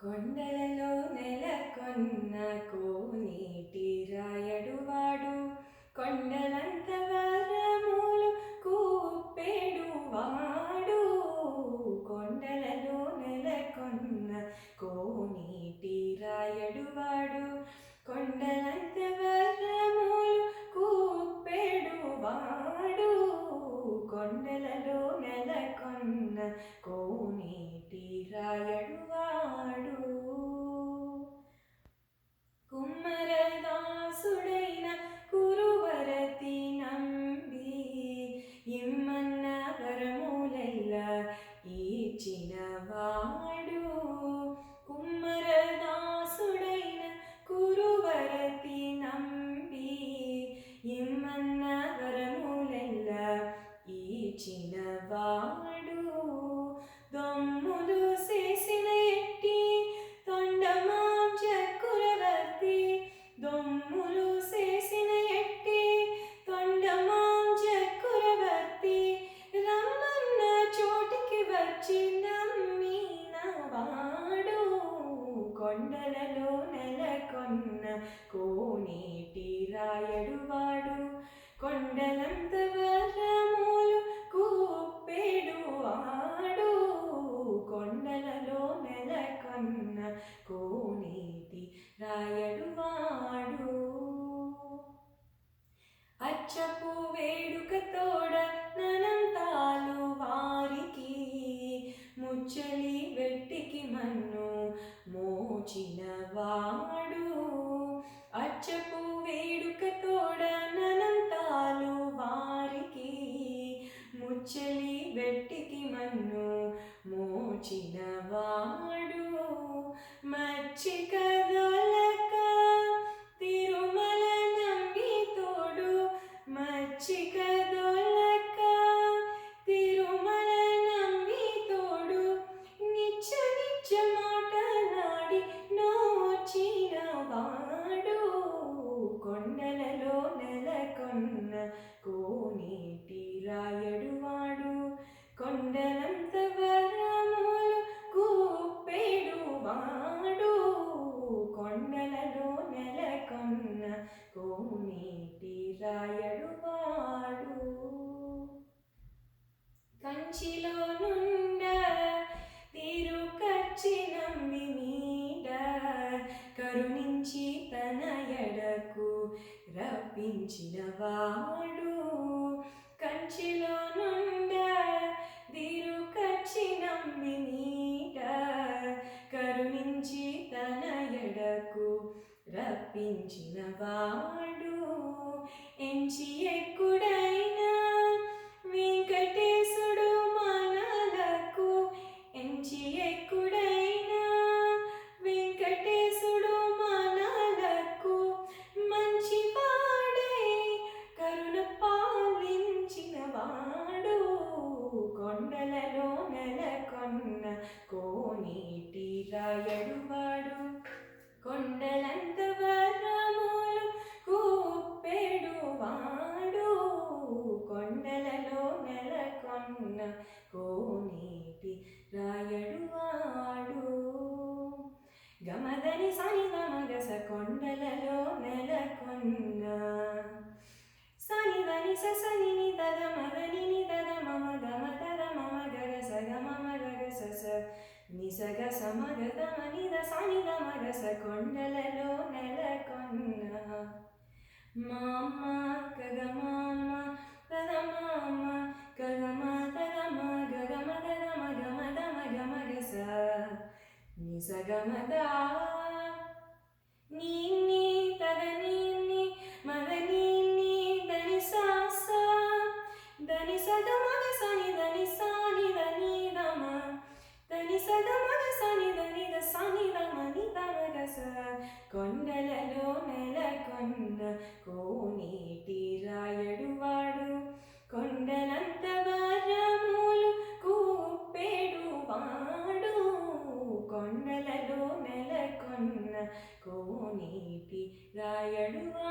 కొండలలో నెలకొన్న కోనేటి రాయడువాడు, కొండలంత వరములు కూపెడువాడు. కొండలలో నెలకొన్న కోనేటి రాయడువాడు, కొండలంత వరములు కూపెడువాడు. కొండలలో నెలకొన్న కోనేటి రాయడువాడు. కుమ్మరదాసుడైన కురువరతి నంబి, ఇమ్మన్న వరములెల్ల ఈచినవాడు. కుమ్మరదాసుడైన కురువరతి నంబి, ఇమ్మన్న వరములెల్ల ఈచినవాడు. దొమ్ములు చేసిన ఎట్టి తొండమాం చక్రవర్తి, దొమ్ములు చేసిన ఎట్టి తొండమాం చక్రవర్తి, రమ్మన్న చోటికి వచ్చి నమ్మినవాడు. కొండలలో నెలకొన్న కోనేటి రాయడువాడు, కొండలంత వరములు కూపెడువాడు. కొండలలో నెలకొన్న కోనేటి రాయడువాడు. అచ్చపు వేడుక తోడ ననంతాలు వారికి, ముచ్చలి వెట్టికి మన్ను మోచినవాడు. అచ్చపు వేడుక తోడ ననంతాలు వారికి, ముచ్చలి వెట్టికి మన్ను మోచినవాడు. మచ్చిక దొలక తిరుమల నంబి తోడు, మచ్చిక దొలక తిరుమల నంబి తోడు, నిచ్చ నిచ్చ మాటలాడి నోచినవాడు. కొండలలో నెలకొన్న కోనేటి రాయడువాడు, కొండలంత వరములు కూపెడువాడు. కొండలలో నెలకొన్న కోనేటి రాయడువాడు. కంచిలో నుండ తిరుకచ్చి నంబి మీడ, కరుణించి తన ఎడకు రప్పించినవాడు. కంచిలో నుండ తిరుకచ్చి నంబి మీడ, కరుణించి తన ఎడకు రప్పించినవాడు. ఎంచి ఎక్కుడైన వెంకటేశుడు మనలకు, ఎంచి ఎక్కుడైన వెంకటేశుడు మనలకు, మంచి పాడే కరుణ పాలించినవాడు. కొండలలో నెలకొన్న కోనేటి రాయడువాడు, కొండలంత వరములు కూపెడువాడు. కొండలలో నెలకొన్న కోనేటి రాయడువాడు. గమదని సనిద మగస కొండలలో నెలకొన్న, సనిదని సని దద మదని దద మమ గమ దద మమ గగస గమ గగస స నిసగ సమగ మనిద సనిద మగస కొండలలో నెలకొన్న. మామ కగమామ కగమామ కగమ కగమ గగమ గగమ గమ దమ గమ గస నిసగమద నీని తగ నీని మగ నీని దని సాస దని సగ మగ సని దని సాని దని దమ దని సగ మగ సని దని ద సని దమ ని దమ గస. కొండలలో నెలకొన్న కోనేటి రాయడువాడు, కొండలంత వరములు కూపెడువాడు. కొండలలో నెలకొన్న కోనేటి రాయడువాడు.